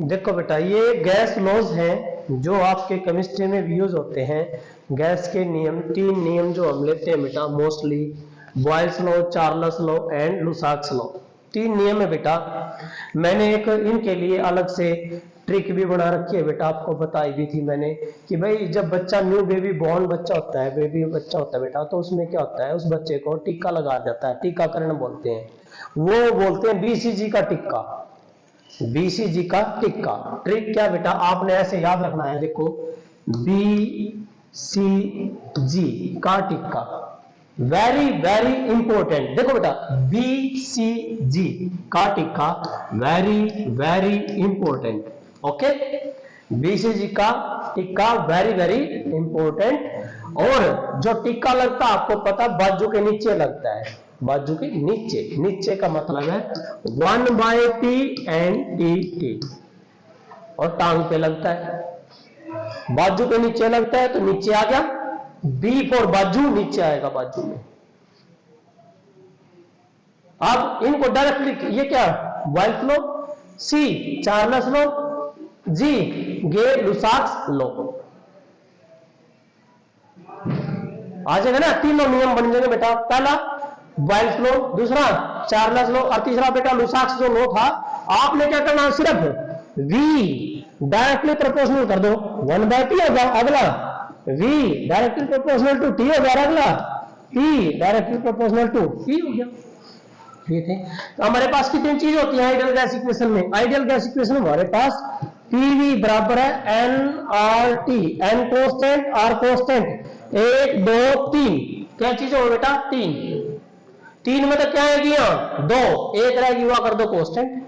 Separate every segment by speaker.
Speaker 1: देखो बेटा, ये गैस लॉज हैं जो आपके केमिस्ट्री में भी यूज होते हैं। गैस के नियम, 3 नियम जो हम लेते हैं बेटा mostly, Boyle's law, Charles law and Lussac's law, 3 नियम है बेटा। मैंने एक इनके लिए अलग से ट्रिक भी बना रखी है बेटा, आपको बताई भी थी मैंने कि भाई जब बच्चा न्यू बेबी बॉर्न बच्चा होता है, बेबी बच्चा होता है बेटा, तो उसमें क्या होता है, उस बच्चे को टीका लगा जाता है, टीकाकरण बोलते हैं, वो बोलते हैं बीसीजी का टिक्का, बीसीजी का टिक्का। ट्रिक क्या बेटा, आपने ऐसे याद रखना है, देखो बीसीजी का टिक्का, वेरी वेरी इंपॉर्टेंट। देखो बेटा, बीसीजी का tikka very very important, okay. BCG का टिक्का वेरी वेरी इंपॉर्टेंट। और जो टिक्का लगता है आपको पता, बाजू के नीचे लगता है, बाजू के नीचे, नीचे का मतलब है 1/T एंड टी, और टांग पे लगता है, बाजू के नीचे लगता है तो नीचे आ गया, बी फॉर बाजू, नीचे आएगा बाजू में। अब इनको डायरेक्टली, ये क्या, Boyle's law, C Charles law, G Gay Lussac's law आ जाएगा ना। तीनों नियम बन जाएंगे बेटा, पहला बॉयल्स लॉ, दूसरा चार्ल्स लॉ, और तीसरा बेटा लुसाक्स जो लॉ था। आपने क्या करना है, सिर्फ v डायरेक्टली प्रोपोर्शनल कर दो, 1/T होगा अगला, v directly proportional to t होगा अगला, p directly proportional to p हो गया। ठीक है, तो हमारे पास कितनी चीज होती है आइडियल गैस इक्वेशन में? आइडियल गैस इक्वेशन में हमारे पास pv बराबर है nRT, n constant, r constant, 1 2 3, क्या चीज हो बेटा, 3 में तो क्या आएगी, यहाँ 2, 1 रहेगी, वहां कर दो कांस्टेंट,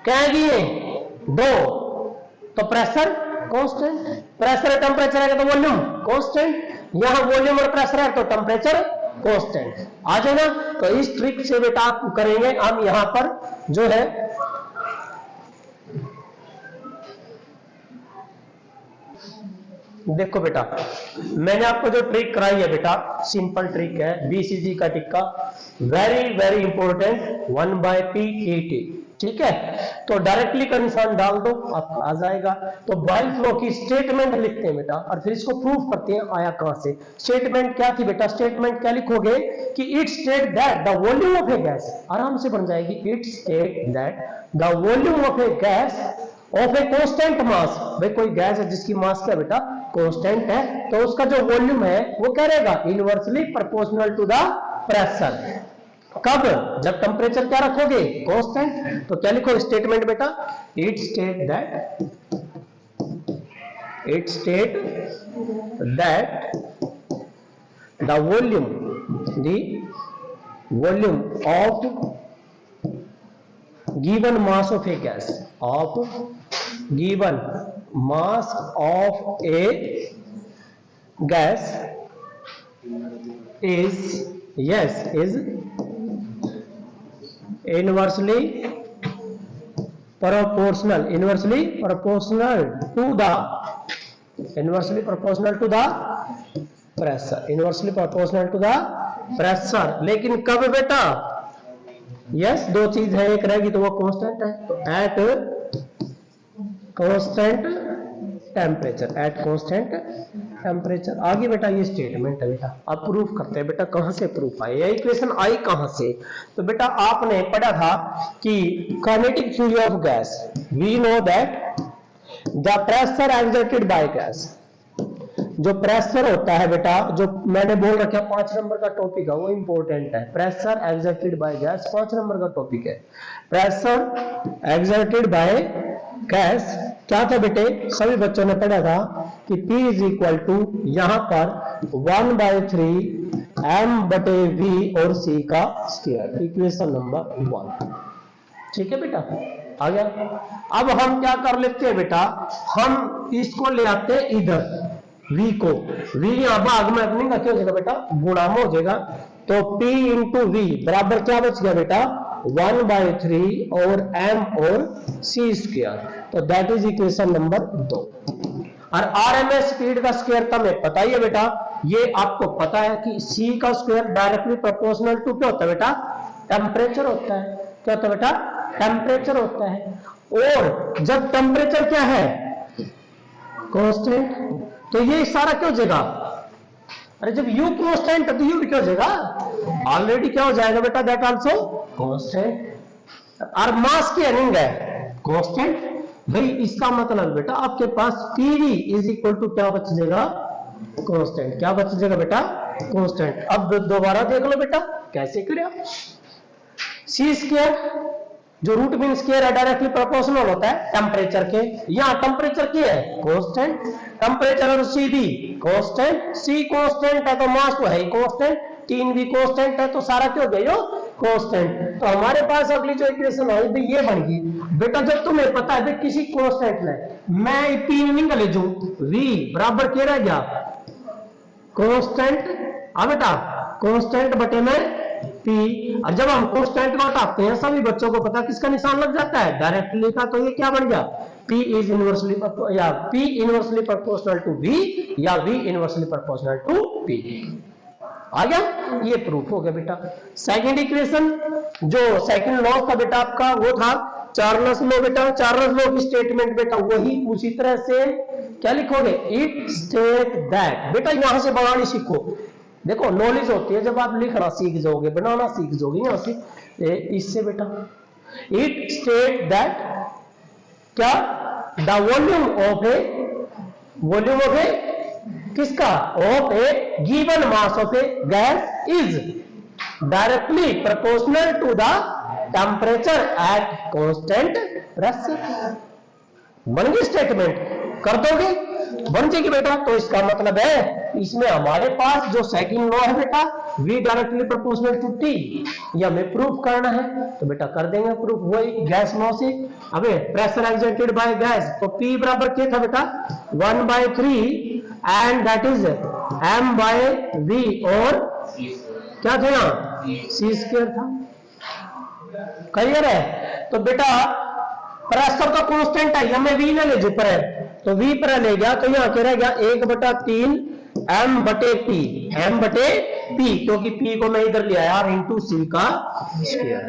Speaker 1: क्या आएगी 2, तो प्रेशर कांस्टेंट, प्रेशर टेम्परेचर है तो वॉल्यूम कांस्टेंट, यहां वॉल्यूम और प्रेशर है तो टेम्परेचर कांस्टेंट आ जाएगा। तो इस ट्रिक से बेटा आप करेंगे, हम यहां पर जो है देखो बेटा, मैंने आपको जो ट्रिक कराई है बेटा, सिंपल ट्रिक है, बीसीजी का tikka very very important, 1/T, ठीक है। तो डायरेक्टली का निशान डाल दो, आपका आ जाएगा। तो बॉयल्स लॉ की स्टेटमेंट लिखते हैं बेटा, और फिर इसको प्रूफ करते हैं आया कहां से। स्टेटमेंट क्या थी बेटा, स्टेटमेंट क्या लिखोगे कि it state that the volume of a gas, आराम से बन जाएगी, it state that the volume of a gas of a constant mass. भाई कोई गैस है जिसकी मास क्या बेटा, कांस्टेंट है, तो उसका जो वॉल्यूम है वो क्या रहेगा, inversely proportional to the pressure. कब, जब टेम्परेचर क्या रखोगे, कांस्टेंट। तो क्या लिखो स्टेटमेंट बेटा, it state that the volume of given mass of a gas, of given mass of a gas is, yes, is inversely proportional to the pressure, लेकिन कब बेटा, यस, 2 चीज है, एक रहेगी तो वो कांस्टेंट है, तो एट कांस्टेंट टेम्परेचर। आगे बेटा ये स्टेटमेंट है बेटा, अब प्रूफ करते हैं बेटा, कहां से प्रूफ आया, ये इक्वेशन आई कहां से। तो बेटा आपने पढ़ा था कि kinetic theory of gas, we know that the pressure exerted by gas, जो प्रेशर होता है बेटा, जो मैंने बोल रखा 5 नंबर का टॉपिक है, वो इंपॉर्टेंट है। Pressure exerted by gas 5 number का टॉपिक है। प्रेशर एक्सर्टेड बाय गैस क्या था बेटे, सभी बच्चों ने पढ़ा था कि P इज इक्वल टू यहां पर 1/3 m/v और c का स्क्वायर, इक्वेशन नंबर 1, ठीक है बेटा, आ गया। अब हम क्या कर लेते हैं बेटा, हम इसको ले आते हैं इधर, v को, v यहां भाग में अपनी क्या हो जाएगा बेटा, गुणा में हो जाएगा, तो p इंटू v बराबर क्या बच गया बेटा, 1/3 और m और c स्क्वायर, तो दैट इज इक्वेशन नंबर 2। और आरएमएस स्पीड का स्क्वायर तो हमें पता ही है बेटा, ये आपको पता है कि c का स्क्वायर डायरेक्टली प्रोपोर्शनल टू क्या होता है बेटा, टेम्परेचर होता है। क्या होता है बेटा, टेम्परेचर होता है। और जब टेम्परेचर क्या है कांस्टेंट, तो ये सारा क्या हो जाएगा, अरे जब u कांस्टेंट है तो u भी क्या हो जाएगा, ऑलरेडी क्या हो जाएगा बेटा, दैट आल्सो कांस्टेंट। और मास की अर्निंग है कांस्टेंट, भाई इसका मतलब बेटा आपके पास पीवी इज इक्वल टू क्या बच जाएगा, कांस्टेंट। क्या बच जाएगा बेटा, कांस्टेंट। अब दोबारा देख लो बेटा कैसे करें, सी स्क्वायर जो रूट मीन स्क्वायर है डायरेक्टली प्रोपोर्शनल होता है टेम्परेचर के, यहाँ टेम्परेचर क्या है कांस्टेंट, टेम्परेचर और सी भी कांस्टेंट, सी कांस्टेंट है तो मास तो है ही कांस्टेंट, तीन भी कांस्टेंट है तो सारा क्या हो गया कांस्टेंट। तो हमारे पास अगली जो इक्वेशन आई भाई ये बन गई बेटा, जब तुम्हें पता है किसी कांस्टेंट में मैं तीन नहीं ले जाऊं, v बराबर क्या रह गया कांस्टेंट, अब बेटा कांस्टेंट बटे में P, और जब हम कांस्टेंट को हटाते हैं सभी बच्चों को पता किसका निशान लग जाता है, डायरेक्टली का, तो ये क्या बन गया P इज इनवर्सली या P inversely proportional to V या V inversely proportional to P। आ गया, ये प्रूफ हो गया बेटा। सेकंड इक्वेशन जो सेकंड लॉ था बेटा आपका वो था चार्ल्स लॉ बेटा, चार्ल्स लॉ की स्टेटमेंट बेटा वही उसी तरह से क्या लिखोगे, इट स्टेट दैट, बेटा यहां से बनानी सीखो, देखो नॉलेज होती है जब आप लिखना सीख जाओगे, बनाना सीख जाओगे, यहां से इससे बेटा इट स्टेट दैट क्या, द वॉल्यूम ऑफ ए किसका, of a given mass of a gas is directly proportional to the temperature at constant pressure. बन गई स्टेटमेंट, कर दोगे बन जाएगी बेटा। तो इसका मतलब है इसमें हमारे पास जो सेकंड लॉ है बेटा V directly proportional to T, ये हमें प्रूफ करना है तो बेटा कर देंगे प्रूफ, वही गैस लॉ से। अबे प्रेशर एक्सर्टेड बाय गैस, तो P बराबर क्या था बेटा 1/3 एंड दैट इज m/v, और क्या था यहाँ c स्क्वायर था, क्लियर है। तो बेटा प्रेशर का कांस्टेंट है, हमें v ने ले जो पर है तो v पर ले गया, तो यहाँ क्या रह गया 1/3 m/p, क्योंकि p को मैं इधर ले आया इंटू c का स्क्वायर।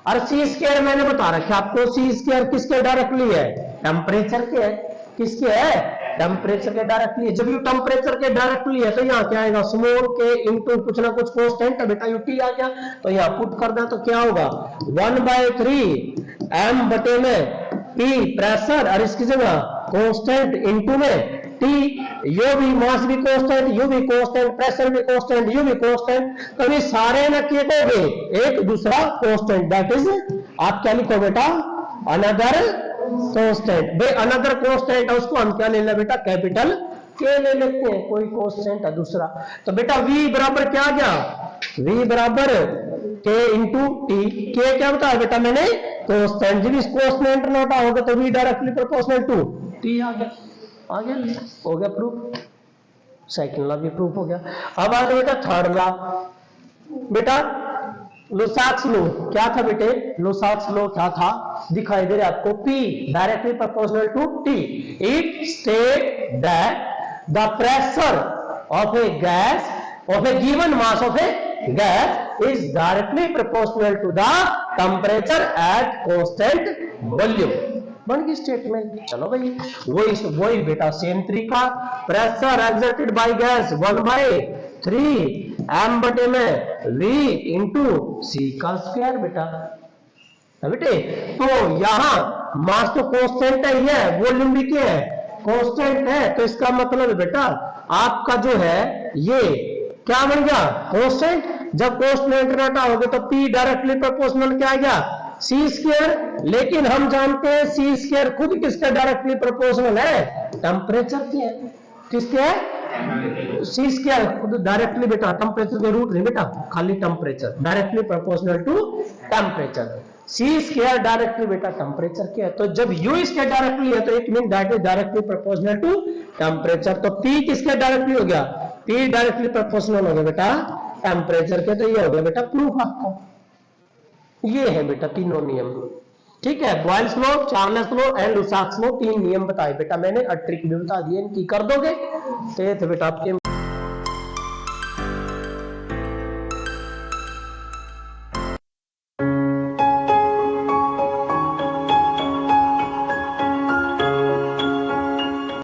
Speaker 1: और c स्क्वायर मैंने बता रखा आपको, c स्क्वायर किसके डायरेक्टली है, टेम्परेचर के है, किसके है, टेम्परेचर के डायरेक्टली है। जब ये टेम्परेचर के डायरेक्टली है तो यहाँ क्या आएगा, स्मॉल के इंटू कुछ ना कुछ कांस्टेंट है बेटा, ut आ गया, तो यहाँ पुट कर दें तो क्या होगा 1/3 m बटे में p प्रेशर, और इसकी जगह कांस्टेंट इंटू में t, यो भी मास भी कांस्टेंट, यू भी कांस्टेंट, प्रेशर भी कांस्टेंट, यू भी कांस्टेंट, तो ये सारे ना क्या होंगे एक दूसरा कांस्टेंट, दैट इज आप क्या लिखो बेटा अनदर कांस्टेंट। भाई अनदर कांस्टेंट है उसको हम क्या ले लें बेटा कैपिटल के ले लेते हैं, कोई कांस्टेंट है दूसरा। तो बेटा v बराबर क्या आ गया, v बराबर k इंटू टी, के क्या बताया बेटा मैंने कांस्टेंट, जब इस कांस्टेंट ना होगा तो v directly proportional to t आ गया, हो गया प्रूफ। सेकंड लॉ भी प्रूफ हो गया। अब आ गया बेटा थर्ड लॉ, बेटा लुसाक्स लॉ क्या था बेटे, लुसाक्स लॉ क्या था दिखाई दे रहा है आपको, P directly proportional to T, it state that the pressure of a gas of a given mass of a gas is directly proportional to the temperature at constant volume. बन गई स्टेटमेंट। चलो भाई वही बेटा सेम तरीका, pressure exerted by gas 1/3 m बटे में v into सी का स्क्वायर बेटा, बेटे तो यहां मास तो कांस्टेंट है, वॉल्यूम भी क्या है कांस्टेंट है, तो इसका मतलब बेटा आपका जो है ये क्या बन गया कांस्टेंट। जब कांस्टेंट रटा होगा तो p डायरेक्टली प्रोपोर्शनल क्या आ गया सी स्क्वायर, लेकिन हम जानते हैं सी स्क्वायर खुद किसका डायरेक्टली प्रोपोर्शनल है, टेम्परेचर की है, किसके है सी स्क्वायर खुद डायरेक्टली बेटा, टेम्परेचर के रूट नहीं बेटा, खाली temperature directly proportional to temperature, C square directly बेटा टेम्परेचर के है। तो जब u इसके डायरेक्टली है तो it mean that is directly proportional to temperature, तो p किसके डायरेक्टली हो गया, p डायरेक्टली प्रोपोर्शनल हो गया बेटा टेम्परेचर के, तो ये हो गया बेटा प्रूफ आपका। ये है बेटा तीनों नियम, ठीक है, Boyle's law, Charles law and Lussac's law, तीन नियम बताए बेटा मैंने, और ट्रिक भी बता दिए, इनकी कर दोगे तो बेटा आपके